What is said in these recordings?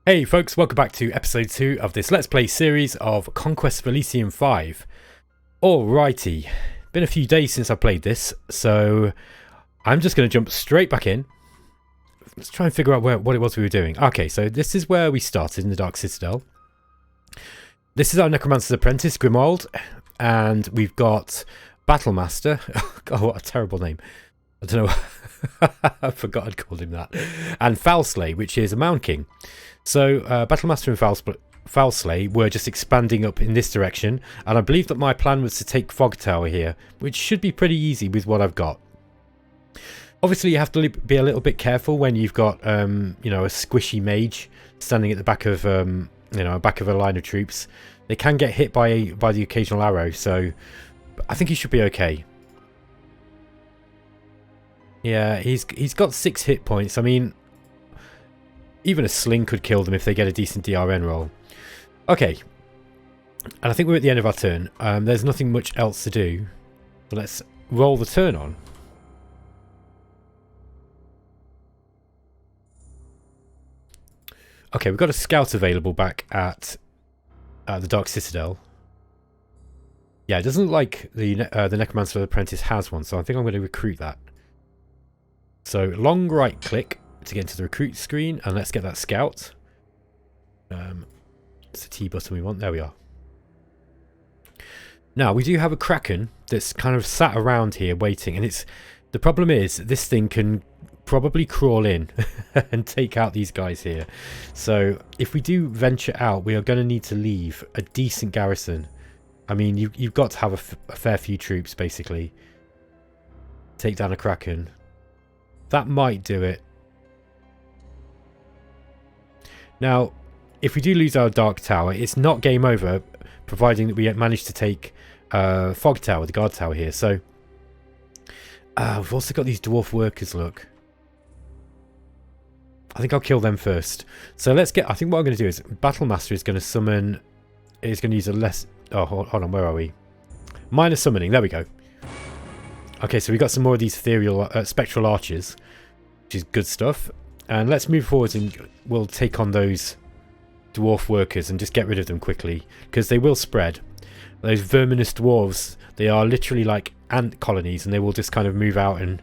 Hey folks, welcome back to episode 2 of this Let's Play series of Conquest of Elysium 5. Alrighty, been a few days since I played this, so I'm just going to jump straight back in. Let's try and figure out what it was we were doing. Okay, so this is where we started in the Dark Citadel. This is our Necromancer's Apprentice, Grimwald, and we've got Battlemaster. Oh, what a terrible name. I don't know, I forgot I'd called him that. And Foulslay, which is a Mound King. So Battlemaster and Foulslay were just expanding up in this direction, and I believe that my plan was to take Fog Tower here, which should be pretty easy with what I've got. Obviously you have to be a little bit careful when you've got you know, a squishy mage standing at the back of you know, back of a line of troops. They can get hit by the occasional arrow, so I think he should be okay. Yeah, he's got 6 hit points. I mean, even a sling could kill them if they get a decent DRN roll. Okay, and I think we're at the end of our turn. There's nothing much else to do. So let's roll the turn on. Okay, we've got a scout available back at the Dark Citadel. Yeah, it doesn't look like the Necromancer Apprentice has one, so I think I'm going to recruit that. So long right click to get into the recruit screen, and let's get that scout. It's the T button we want. There we are. Now we do have a Kraken that's kind of sat around here waiting, and the problem is this thing can probably crawl in and take out these guys here. So if we do venture out, we are going to need to leave a decent garrison. I mean, you've got to have a fair few troops basically. Take down a Kraken. That might do it. Now, if we do lose our Dark Tower, it's not game over, providing that we manage to take Fog Tower, the Guard Tower here. So, we've also got these Dwarf Workers, look. I think I'll kill them first. So let's get, I think what I'm going to do is, Battlemaster is going to summon, is going to use a less, oh, hold on, where are we? Minor summoning, there we go. Okay, so we got some more of these ethereal, spectral archers, which is good stuff. And let's move forward and we'll take on those dwarf workers and just get rid of them quickly, because they will spread. Those verminous dwarves, they are literally like ant colonies, and they will just kind of move out, and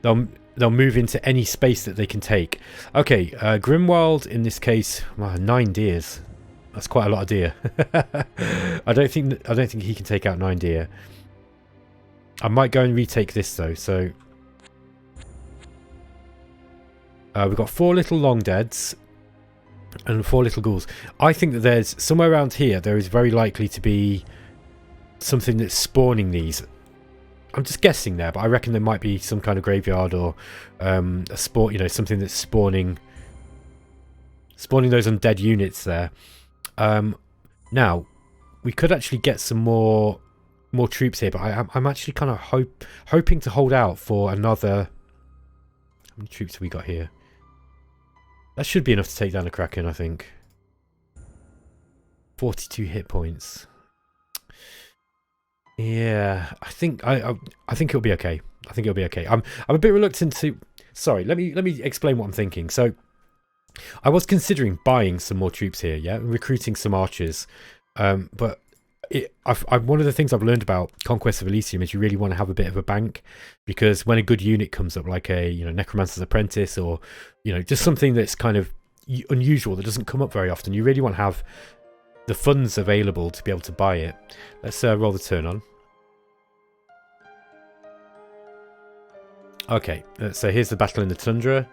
they'll move into any space that they can take. Okay, Grimwald in this case, well, 9 deers. That's quite a lot of deer. I don't think he can take out 9 deer. I might go and retake this though. So we've got 4 little long deads and 4 little ghouls. I think that there's somewhere around here there is very likely to be something that's spawning these. I'm just guessing there, but I reckon there might be some kind of graveyard or a spawn, you know, something that's spawning those undead units there. Now we could actually get some more troops here, but I'm actually kind of hoping to hold out for another. How many troops have we got here? That should be enough to take down a Kraken, I think. 42 hit points. Yeah, I think it'll be okay. I think it'll be okay. I'm a bit reluctant to. Sorry, let me explain what I'm thinking. So, I was considering buying some more troops here, yeah, and recruiting some archers, but. One of the things I've learned about Conquest of Elysium is you really want to have a bit of a bank, because when a good unit comes up, like a Necromancer's Apprentice, or just something that's kind of unusual that doesn't come up very often, you really want to have the funds available to be able to buy it. Let's roll the turn on. Okay, so here's the battle in the tundra.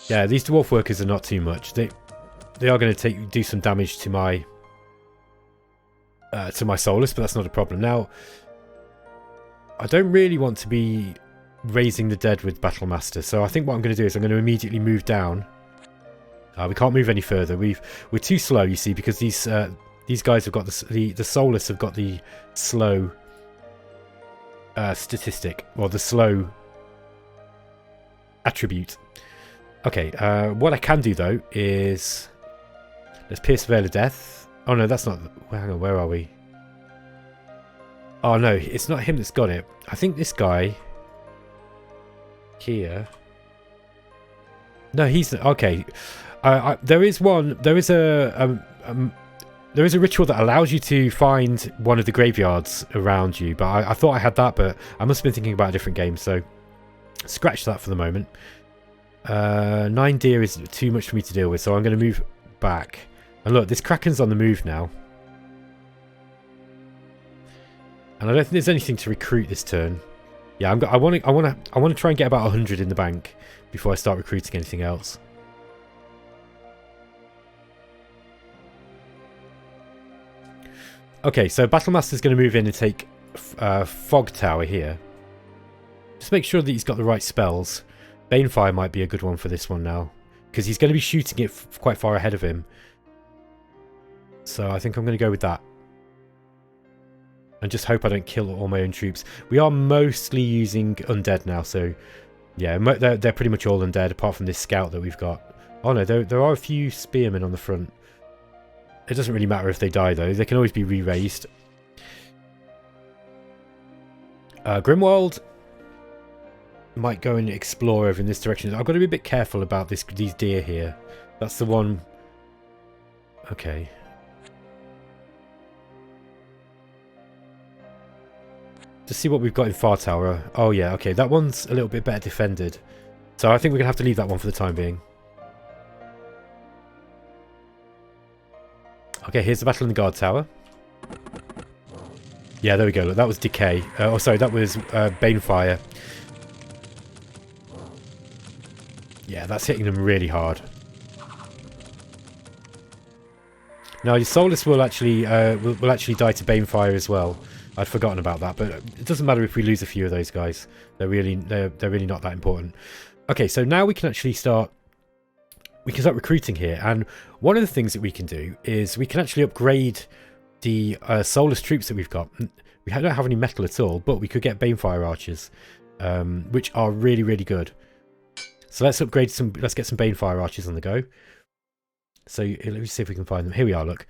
Yeah, these dwarf workers are not too much. They are going to do some damage to my Solus, but that's not a problem. Now, I don't really want to be raising the dead with Battlemaster, so I think what I'm going to do is I'm going to immediately move down. We can't move any further. We're too slow, you see, because these guys have got the Solus have got the slow statistic, or the slow attribute. Okay, what I can do though is. Let's pierce Veil of Death. Oh no, that's not. Hang on, where are we? Oh no, it's not him that's got it. I think this guy. here. No, he's okay. There is one. There is a ritual that allows you to find one of the graveyards around you. But I thought I had that, but I must have been thinking about a different game. So scratch that for the moment. 9 deer is too much for me to deal with, so I'm going to move back. And look, this Kraken's on the move now. And I don't think there's anything to recruit this turn. Yeah, I want to try and get about 100 in the bank before I start recruiting anything else. Okay, so Battlemaster's going to move in and take Fog Tower here. Just make sure that he's got the right spells. Banefire might be a good one for this one now, because he's going to be shooting it quite far ahead of him. So I think I'm going to go with that. And just hope I don't kill all my own troops. We are mostly using undead now, so yeah, they're pretty much all undead, apart from this scout that we've got. Oh no, there are a few spearmen on the front. It doesn't really matter if they die, though. They can always be re-raised. Grimwald might go and explore over in this direction. I've got to be a bit careful about these deer here. That's the one. Okay. To see what we've got in Far Tower. Oh yeah, okay, that one's a little bit better defended. So I think we're going to have to leave that one for the time being. Okay, here's the battle in the guard tower. Yeah, there we go. Look, that was decay. Oh, sorry, that was Banefire. Yeah, that's hitting them really hard. Now, your Solus will actually will actually die to Banefire as well. I'd forgotten about that, but it doesn't matter if we lose a few of those guys. They're really not that important. Okay, so now we can actually start. We can start recruiting here, and one of the things that we can do is we can actually upgrade the Solus troops that we've got. We don't have any metal at all, but we could get Banefire archers, which are really, really good. So let's upgrade some. Let's get some Banefire archers on the go. So let me see if we can find them. Here we are. Look.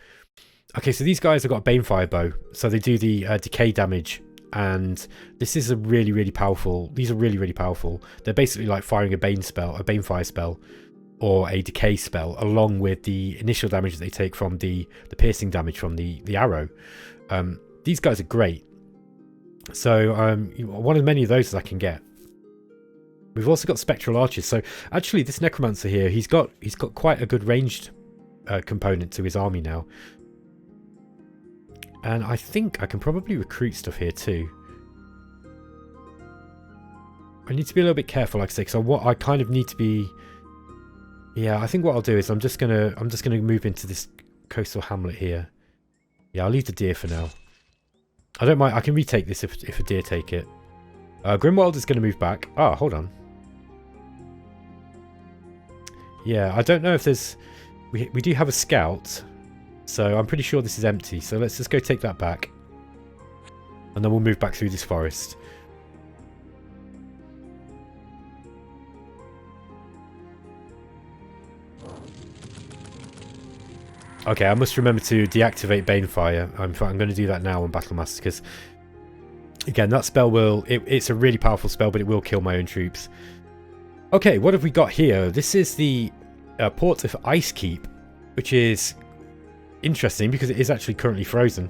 Okay, so these guys have got a Banefire bow, so they do the decay damage, and this is a really, really powerful. These are really, really powerful. They're basically like firing a Banefire spell, or a decay spell, along with the initial damage that they take from the piercing damage from the arrow. These guys are great. So one of many of those that I can get. We've also got Spectral Archers. So actually, this Necromancer here, he's got quite a good ranged component to his army now. And I think I can probably recruit stuff here too. I need to be a little bit careful, like I say, because I kind of need to be. Yeah, I think what I'll do is I'm just gonna move into this coastal hamlet here. Yeah, I'll leave the deer for now. I don't mind. I can retake this if a deer take it. Grimwald is going to move back. Ah, hold on. Yeah, I don't know if there's. We do have a scout. So I'm pretty sure this is empty. So let's just go take that back. And then we'll move back through this forest. Okay, I must remember to deactivate Banefire. I'm going to do that now on Battlemaster because, again, that spell will... It's a really powerful spell, but it will kill my own troops. Okay, what have we got here? This is the port of Icekeep, which is interesting because it is actually currently frozen.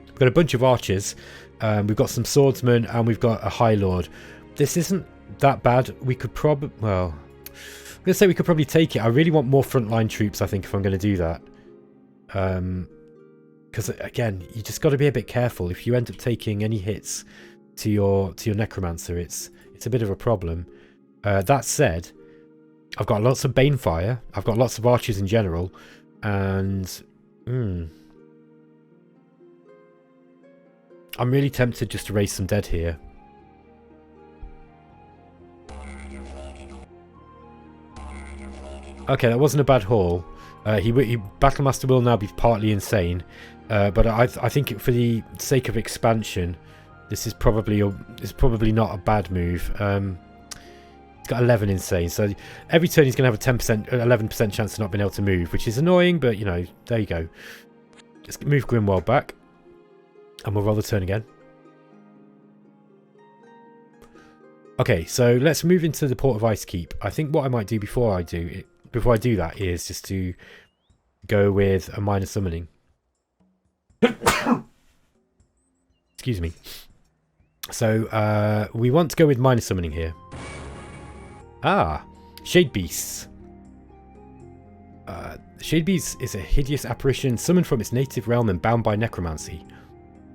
We've got a bunch of archers, we've got some swordsmen, and we've got a High Lord. This isn't that bad. We could probably, well, I'm going to say we could probably take it. I really want more frontline troops, I think, if I'm going to do that. Because again, you just got to be a bit careful. If you end up taking any hits to your Necromancer, it's a bit of a problem. That said, I've got lots of Banefire. I've got lots of archers in general. And I'm really tempted just to raise some dead here. Okay, that wasn't a bad haul. Battlemaster will now be partly insane, but I think for the sake of expansion, this is probably not a bad move. He's got 11 insane, so every turn he's going to have a 10%, 11% chance of not being able to move, which is annoying, but you know, there you go. Just move Grimwald back, and we'll roll the turn again. Okay, so let's move into the port of Icekeep. I think what I might do before I do that is just to go with a minor summoning. Excuse me. So we want to go with minor summoning here. Ah, Shade Beasts. Shade Beast is a hideous apparition summoned from its native realm and bound by necromancy.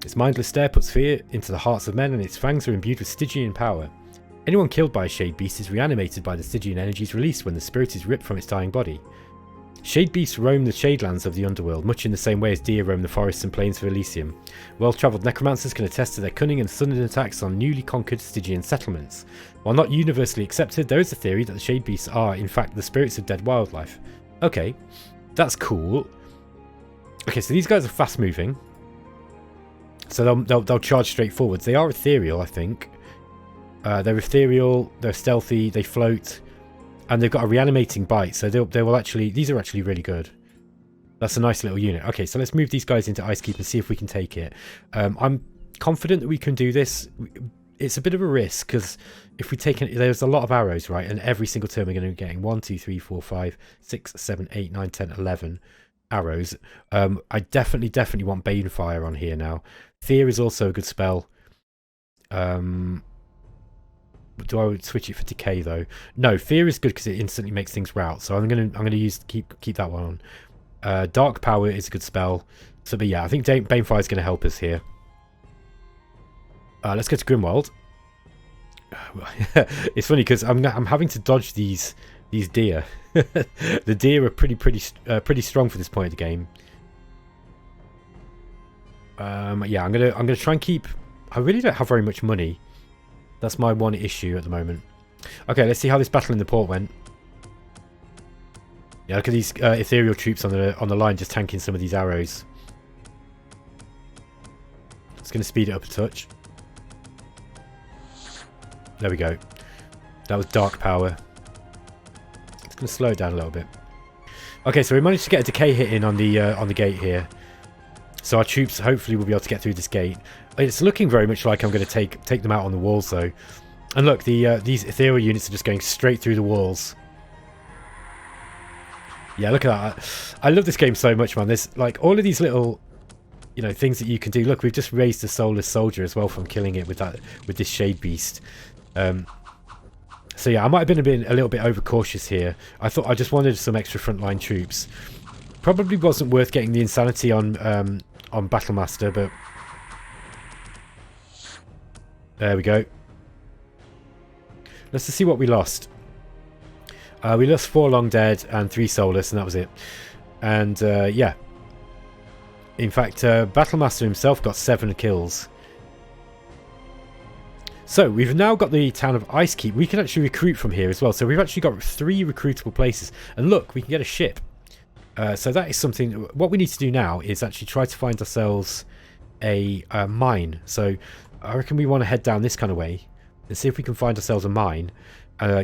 Its mindless stare puts fear into the hearts of men, and its fangs are imbued with Stygian power. Anyone killed by a Shade Beast is reanimated by the Stygian energies released when the spirit is ripped from its dying body. Shade Beasts roam the shadelands of the underworld, much in the same way as deer roam the forests and plains of Elysium. Well-travelled necromancers can attest to their cunning and sudden attacks on newly conquered Stygian settlements. While not universally accepted, there is a theory that the Shade Beasts are, in fact, the spirits of dead wildlife. Okay, that's cool. Okay, so these guys are fast-moving. So they'll charge straight forwards. They are ethereal, I think. They're ethereal, they're stealthy, they float, and they've got a reanimating bite, so they will actually, these are actually really good. That's a nice little unit. Okay, so let's move these guys into Icekeep and see if we can take it. I'm confident that we can do this. It's a bit of a risk, because if we take it, there's a lot of arrows, right? And every single turn we're going to be getting 1, 2, 3, 4, 5, 6, 7, 8, 9, 10, 11 arrows. I definitely want Banefire on here now. Fear is also a good spell. Do I switch it for decay though? No, fear is good because it instantly makes things rout. So I'm gonna use keep that one on. Dark power is a good spell. So, but yeah, I think Banefire is gonna help us here. Let's go to Grimwald. It's funny because I'm having to dodge these deer. The deer are pretty strong for this point of the game. Yeah, I'm gonna try and keep. I really don't have very much money. That's my one issue at the moment. Okay, let's see how this battle in the port went. Yeah, look at these ethereal troops on the line, just tanking some of these arrows. It's going to speed it up a touch. There we go. That was dark power. It's going to slow it down a little bit. Okay, so we managed to get a decay hit in on the gate here. So our troops hopefully will be able to get through this gate. It's looking very much like I'm going to take them out on the walls though. And look, these ethereal units are just going straight through the walls. Yeah, look at that. I love this game so much, man. There's like all of these little, you know, things that you can do. Look, we've just raised the Soulless Soldier as well from killing it with this Shade Beast. So yeah, I might have been a little bit overcautious here. I thought I just wanted some extra frontline troops. Probably wasn't worth getting the insanity on Battlemaster, but there we go. Let's just see what we lost. We lost 4 long dead and 3 soulless, and that was it. And yeah, in fact, Battlemaster himself got 7 kills. So we've now got the town of Icekeep. We can actually recruit from here as well. So we've actually got 3 recruitable places, and look, we can get a ship. So that is something. What we need to do now is actually try to find ourselves a mine. So I reckon we want to head down this kind of way and see if we can find ourselves a mine.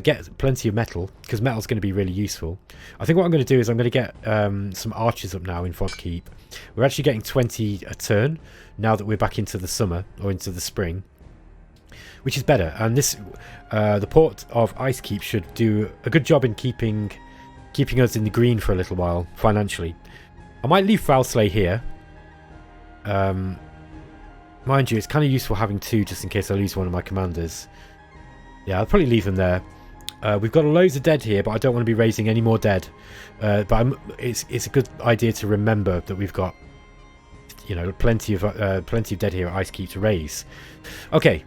Get plenty of metal, because metal's going to be really useful. I think what I'm going to do is I'm going to get some archers up now in Fogkeep. We're actually getting 20 a turn now that we're back into the summer or into the spring, which is better. And this, the port of Icekeep should do a good job in keeping us in the green for a little while financially. I might leave Foulsley here. Mind you, it's kind of useful having 2 just in case I lose one of my commanders. Yeah, I'll probably leave them there. We've got loads of dead here, but I don't want to be raising any more dead. But it's a good idea to remember that we've got, you know, plenty of dead here at Icekeep to raise. Okay.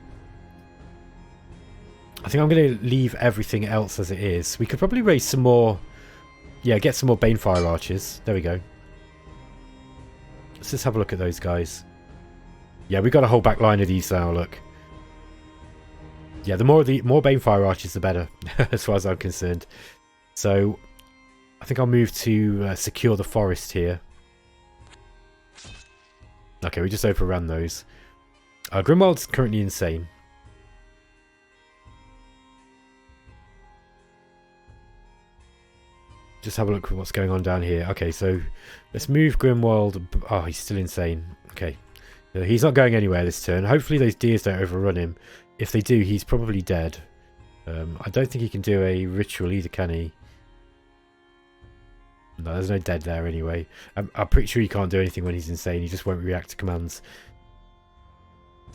I think I'm going to leave everything else as it is. We could probably raise some more. Yeah, get some more Banefire archers. There we go. Let's just have a look at those guys. Yeah, we've got a whole back line of these now, look. Yeah, the more Banefire archers, the better, as far as I'm concerned. So, I think I'll move to secure the forest here. Okay, we just overran those. Grimwald's currently insane. Just have a look at what's going on down here. Okay, so let's move Grimwald. Oh, he's still insane. Okay. He's not going anywhere this turn. Hopefully those deers don't overrun him. If they do, he's probably dead. I don't think he can do a ritual either, can he? No, there's no dead there anyway. I'm pretty sure he can't do anything when he's insane. He just won't react to commands.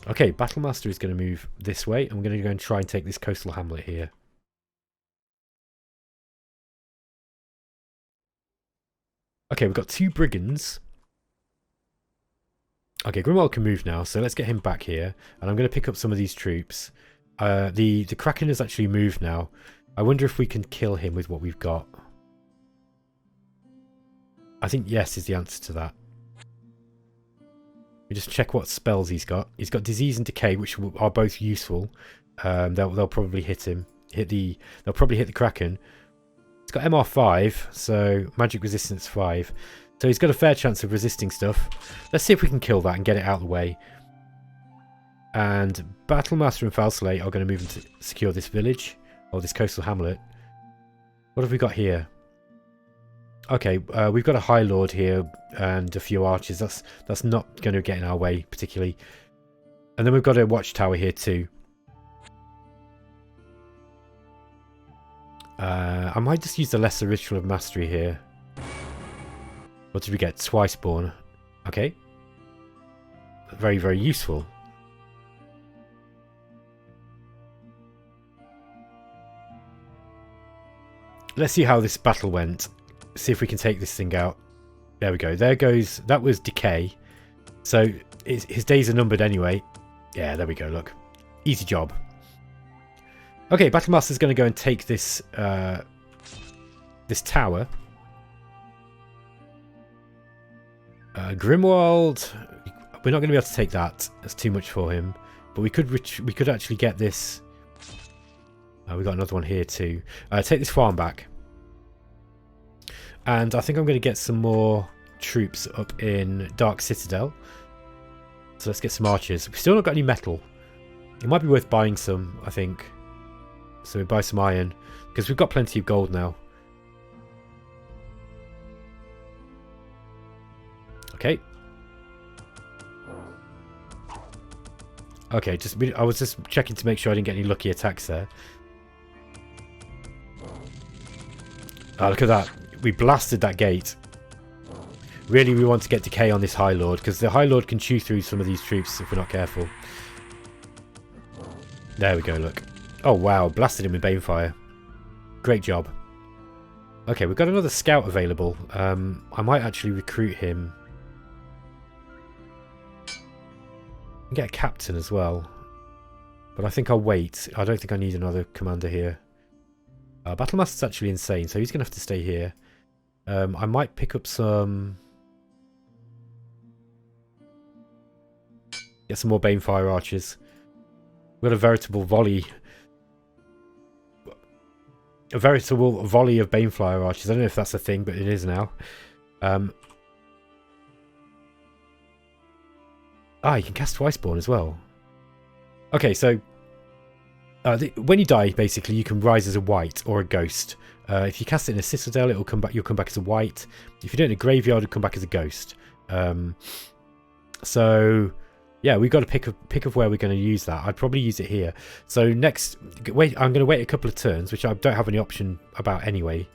Okay, Battlemaster is going to move this way. I'm going to go and try and take this coastal hamlet here. Okay, we've got 2 brigands. Okay, Grimwald can move now, so let's get him back here. And I'm going to pick up some of these troops. The Kraken has actually moved now. I wonder if we can kill him with what we've got. I think yes is the answer to that. We just check what spells he's got. He's got Disease and Decay, which are both useful. They'll probably hit him. They'll probably hit the Kraken. He's got MR 5, so Magic Resistance 5. So he's got a fair chance of resisting stuff. Let's see if we can kill that and get it out of the way. And Battlemaster and Foulsley are going to move into secure this village, or this coastal hamlet. What have we got here? Okay, we've got a High Lord here and a few archers. That's not going to get in our way particularly. And then we've got a watchtower here too. I might just use the Lesser Ritual of Mastery here. What did we get? Twiceborn. Okay. Very, very useful. Let's see how this battle went. See if we can take this thing out. There we go. There goes... That was Decay. So his days are numbered anyway. Yeah, there we go. Look. Easy job. Okay, Battlemaster's going to go and take this this tower. Grimwald, we're not going to be able to take that. That's too much for him. But we could actually get this. We've got another one here too. Take this farm back. And I think I'm going to get some more troops up in Dark Citadel. So let's get some archers. We've still not got any metal. It might be worth buying some, I think. So we buy some iron. Because we've got plenty of gold now. Okay. Okay, I was just checking to make sure I didn't get any lucky attacks there. Oh, look at that. We blasted that gate. Really, we want to get Decay on this High Lord, because the High Lord can chew through some of these troops if we're not careful. There we go, look. Oh, wow. Blasted him with Banefire. Great job. Okay, we've got another scout available. I might actually recruit him. Get a captain as well. But I think I'll wait. I don't think I need another commander here. Battlemaster's actually insane, so he's going to have to stay here. I might pick up some... Get some more Banefire archers. We've got a veritable volley. A veritable volley of Banefire archers. I don't know if that's a thing, but it is now. You can cast Twiceborn as well. Okay, so... when you die, basically, you can rise as a white or a ghost. If you cast it in a citadel, you'll come back as a white. If you do it in a graveyard, it'll come back as a ghost. So, yeah, we've got to pick of where we're going to use that. I'd probably use it here. So next, I'm going to wait a couple of turns, which I don't have any option about anyway.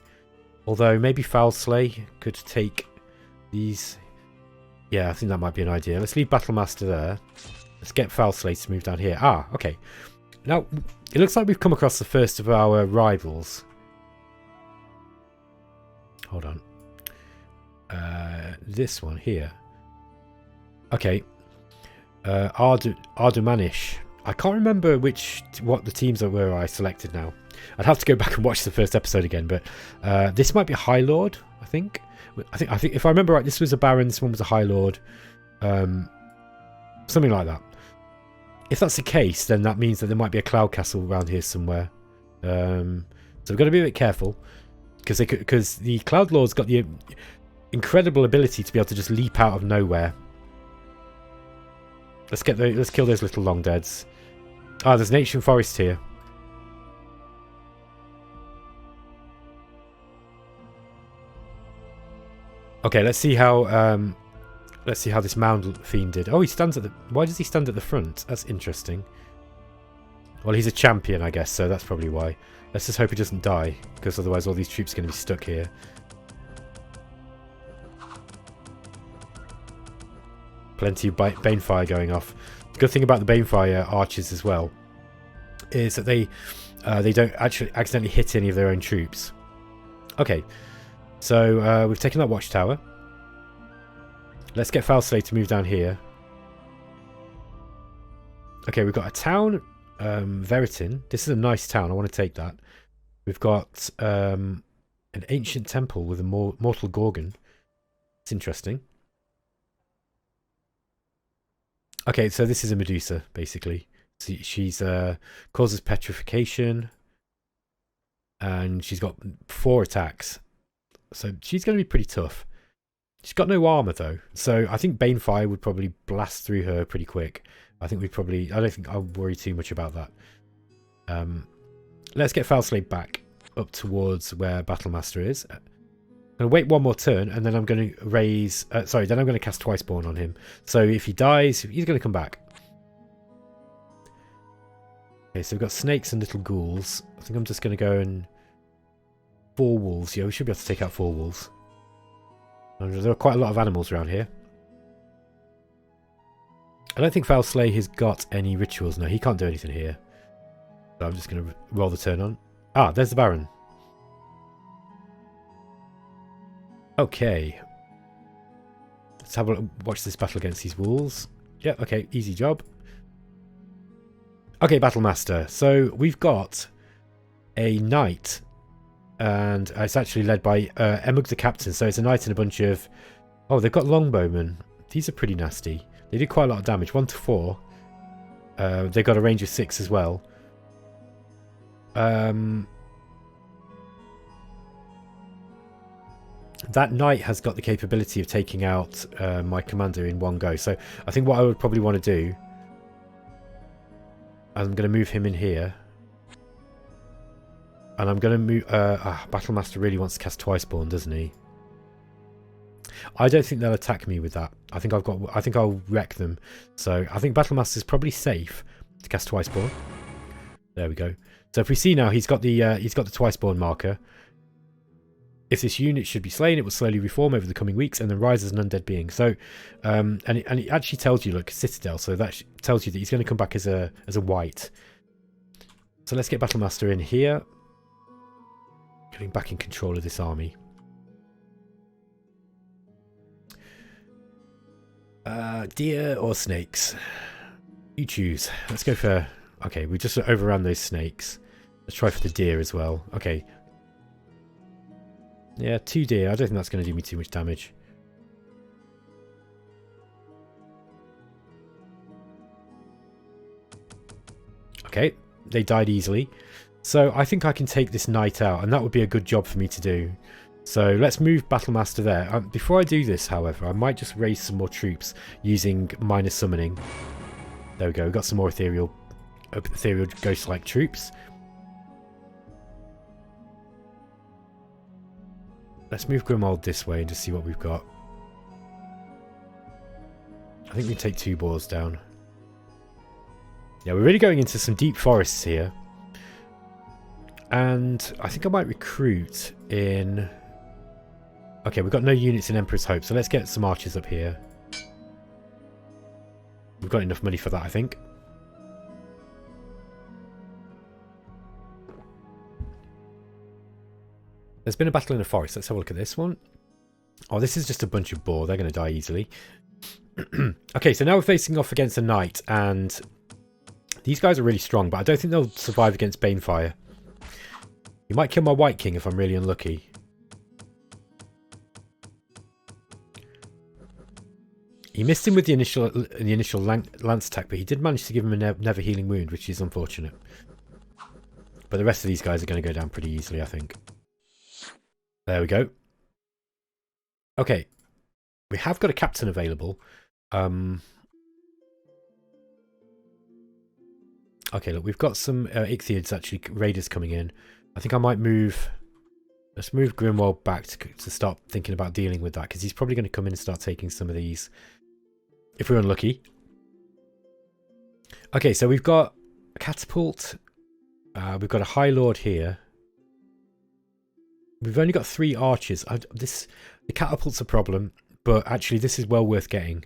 Although maybe Foulsley could take these. Yeah, I think that might be an idea. Let's leave Battlemaster there. Let's get Foulsley to move down here. Okay. Now, it looks like we've come across the first of our rivals. Hold on. This one here. Okay. Ardumanish. I can't remember what the teams were I selected now. I'd have to go back and watch the first episode again, but this might be a High Lord, I think. I think if I remember right, this was a Baron, this one was a High Lord. Something like that. If that's the case, then that means that there might be a Cloud Castle around here somewhere. So we've got to be a bit careful. Because the Cloud Lord's got the incredible ability to be able to just leap out of nowhere. Let's kill those little long deads. There's an ancient forest here. Okay, let's see how this Mound Fiend did. Oh, he stands at the... Why does he stand at the front? That's interesting. Well, he's a champion, I guess, so that's probably why. Let's just hope he doesn't die, because otherwise all these troops are going to be stuck here. Plenty of Banefire going off. The good thing about the Banefire archers as well is that they don't actually accidentally hit any of their own troops. Okay, so we've taken that watchtower. Let's get Foulsley to move down here. Okay, we've got a town, Veritin. This is a nice town. I want to take that. We've got an ancient temple with a mortal gorgon. It's interesting. Okay, so this is a Medusa, basically. She's causes petrification, and she's got 4 attacks. So she's going to be pretty tough. She's got no armor though, so I think Banefire would probably blast through her pretty quick. I don't think I'll worry too much about that. Let's get Foulsley back up towards where Battlemaster is. I'm going to wait one more turn, and then I'm going to raise... then I'm going to cast Twiceborn on him. So if he dies, he's going to come back. Okay, so we've got snakes and little ghouls. I think I'm just going to go and... 4 wolves. Yeah, we should be able to take out 4 wolves. There are quite a lot of animals around here. I don't think Foulsley has got any rituals. No, he can't do anything here. So I'm just going to roll the turn on. Ah, there's the Baron. Okay. Let's have a watch this battle against these wolves. Yeah, okay, easy job. Okay, Battlemaster. So we've got a knight. And it's actually led by Emug the Captain. So it's a knight and a bunch of... Oh, they've got longbowmen. These are pretty nasty. They did quite a lot of damage. 1 to 4. They got a range of 6 as well. That knight has got the capability of taking out my commander in one go. So I think what I would probably want to do... I'm going to move him in here. And I'm going to move... Battlemaster really wants to cast Twiceborn, doesn't he? I don't think they'll attack me with that. I think I'll wreck them. So I think Battlemaster's probably safe to cast Twiceborn. There we go. So if we see now, he's got the Twiceborn marker. If this unit should be slain, it will slowly reform over the coming weeks and then rise as an undead being. So, and it actually tells you, look, Citadel. So that tells you that he's going to come back as a white. So let's get Battlemaster in here. Getting back in control of this army. Deer or snakes? You choose. Let's go for... Okay, we just overran those snakes. Let's try for the deer as well. Okay. Yeah, 2 deer. I don't think that's going to do me too much damage. Okay, they died easily. So I think I can take this knight out, and that would be a good job for me to do. So let's move Battlemaster there. Before I do this, however, I might just raise some more troops using minor summoning. There we go. We've got some more ethereal ghost-like troops. Let's move Grimold this way and just see what we've got. I think we can take 2 boars down. Yeah, we're really going into some deep forests here. And I think I might recruit in... Okay, we've got no units in Emperor's Hope, so let's get some archers up here. We've got enough money for that, I think. There's been a battle in the forest. Let's have a look at this one. Oh, this is just a bunch of boar. They're going to die easily. Okay, so now we're facing off against a knight, and these guys are really strong, but I don't think they'll survive against Banefire. You might kill my White King if I'm really unlucky. He missed him with the initial lance attack, but he did manage to give him a never healing wound, which is unfortunate. But the rest of these guys are going to go down pretty easily, I think. There we go. Okay. We have got a captain available. Okay, look, we've got some Ichthyids, actually, raiders coming in. I think I might move... Let's move Grimwald back to start thinking about dealing with that, because he's probably going to come in and start taking some of these, if we're unlucky. Okay, so we've got A catapult. We've got a High Lord here. We've only got 3 archers. The catapult's a problem, but actually this is well worth getting.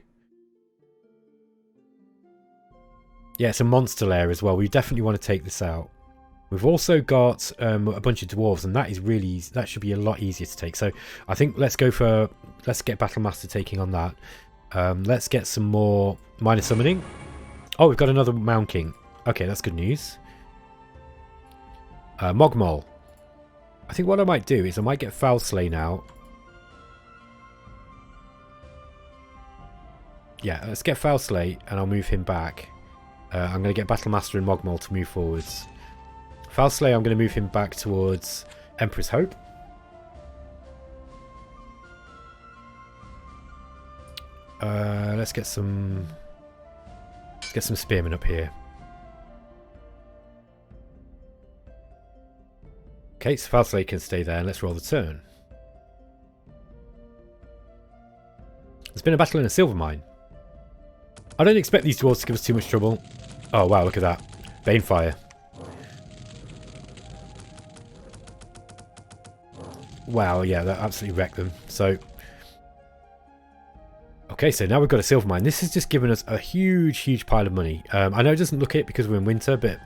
Yeah, it's a monster lair as well. We definitely want to take this out. We've also got a bunch of dwarves, and that is really easy. That should be a lot easier to take. So I think let's get Battlemaster taking on that. Let's get some more minor summoning. Oh, we've got another Mound King. Okay, that's good news. Mogmol. I think what I might do is I might get Foul Slain out. Yeah, let's get Foul Slay, and I'll move him back. I'm going to get Battlemaster and Mogmol to move forwards. Foul Slay, I'm going to move him back towards Emperor's Hope. Let's get some spearmen up here. Okay, so Foul Slay can stay there, and let's roll the turn. There's been a battle in a silver mine. I don't expect these dwarves to give us too much trouble. Oh wow, look at that. Banefire. Wow, yeah, that absolutely wrecked them. So, okay, so now we've got a silver mine. This has just given us a huge pile of money. I know it doesn't look it because we're in winter, but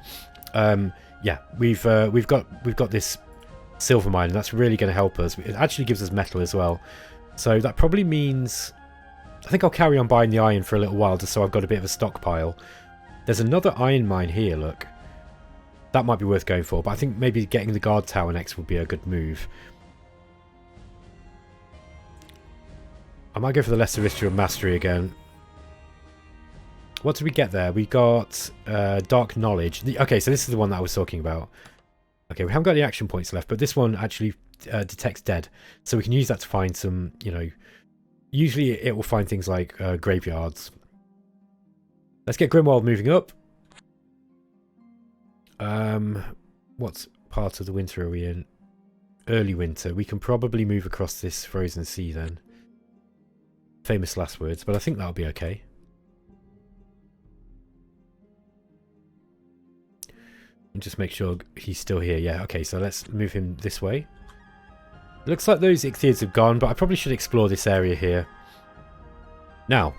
yeah, we've got this silver mine, and that's really going to help us. It actually gives us metal as well. So that probably means I think I'll carry on buying the iron for a little while just so I've got a bit of a stockpile. There's another iron mine here, look. That might be worth going for, but I think maybe getting the guard tower next would be a good move. I might go for the Lesser Issue of Mastery again. What did we get there? We got Dark Knowledge. Okay, so this is the one that I was talking about. Okay, we haven't got any action points left, but this one actually detects dead. So we can use that to find some, you know... Usually it will find things like graveyards. Let's get Grimwald moving up. What part of the winter are we in? Early winter. We can probably move across this frozen sea then. Famous last words, but I think that'll be okay. And just make sure he's still here. Yeah, okay, so let's move him this way. Looks like those Ichthyeids have gone, but I probably should explore this area here. Now.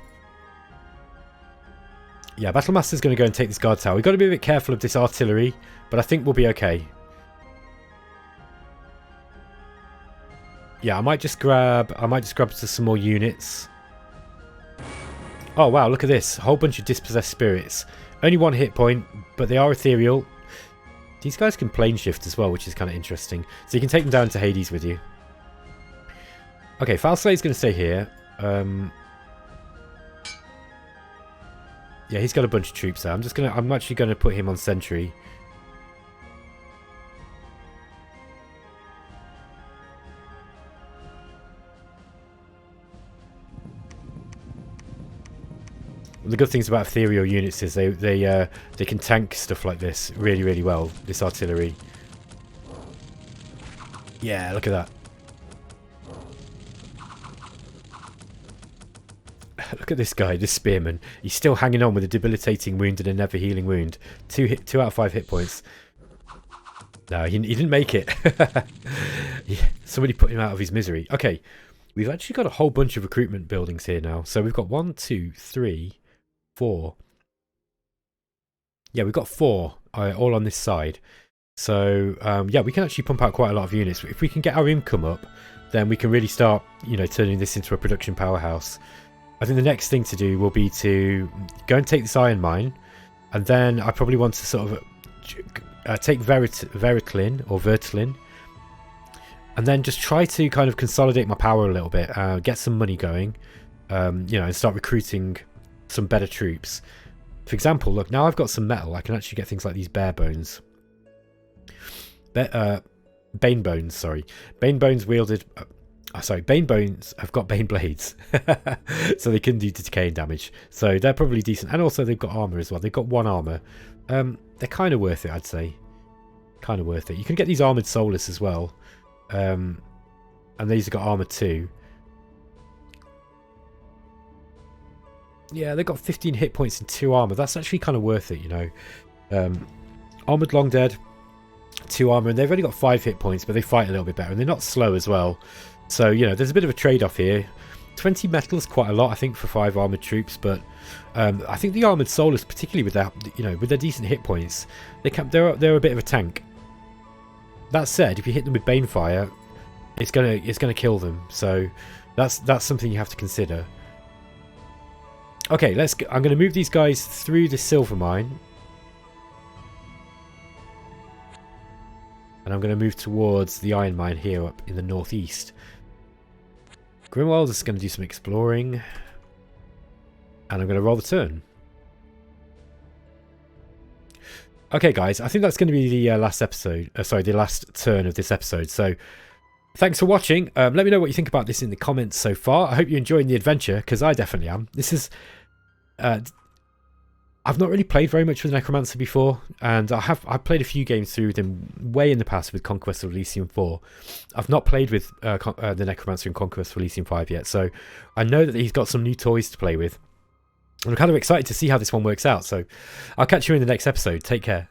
Yeah, Battlemaster's going to go and take this guard tower. We've got to be a bit careful of this artillery, but I think we'll be okay. Yeah, I might just grab some more units. Oh wow, look at this. A whole bunch of dispossessed spirits. Only 1 hit point, but they are ethereal. These guys can plane shift as well, which is kind of interesting. So you can take them down to Hades with you. Okay, Foul Slay's going to stay here. Yeah, he's got a bunch of troops there. I'm actually going to put him on sentry. The good things about ethereal units is they can tank stuff like this really well. This artillery. Yeah, look at that. Look at this guy, this spearman. He's still hanging on with a debilitating wound and a never healing wound. 2 out of 5 hit points. No, he didn't make it. Yeah, somebody put him out of his misery. Okay, we've actually got a whole bunch of recruitment buildings here now. So we've got 1, 2, 3, 4. Yeah, we've got 4 all on this side. So yeah, we can actually pump out quite a lot of units. If we can get our income up, then we can really start, you know, turning this into a production powerhouse. I think the next thing to do will be to go and take this iron mine, and then I probably want to sort of take Vertlin, and then just try to kind of consolidate my power a little bit, get some money going, you know, and start recruiting some better troops. For example, look, now I've got some metal, I can actually get things like these bare bones. Bane bones, sorry. Bane bones wielded... Bane bones have got bane blades. So they can do decaying damage. So they're probably decent. And also they've got armor as well. They've got 1 armor. They're kind of worth it, I'd say. Kind of worth it. You can get these armored soulless as well. And these have got armor too. Yeah, they've got 15 hit points and 2 armor. That's actually kind of worth it, you know. Armored Long Dead, 2 armor, and they've only got 5 hit points, but they fight a little bit better, and they're not slow as well. So, you know, there's a bit of a trade-off here. 20 metal is quite a lot, I think, for 5 armored troops, but I think the armored soldiers, particularly with that, you know, with their decent hit points, they're a bit of a tank. That said, if you hit them with Banefire, it's gonna kill them. So that's something you have to consider. Okay, I'm gonna move these guys through the silver mine. And I'm going to move towards the iron mine here up in the northeast. Grimwald is going to do some exploring. And I'm going to roll the turn. Okay, guys, I think that's going to be the last episode. The last turn of this episode. So, thanks for watching. Let me know what you think about this in the comments so far. I hope you're enjoying the adventure, because I definitely am. This is... I've not really played very much with Necromancer before, and I've played a few games through them way in the past with Conquest of Elysium 4. I've not played with the Necromancer in Conquest of Elysium 5 yet, so I know that he's got some new toys to play with. I'm kind of excited to see how this one works out, so I'll catch you in the next episode. Take care.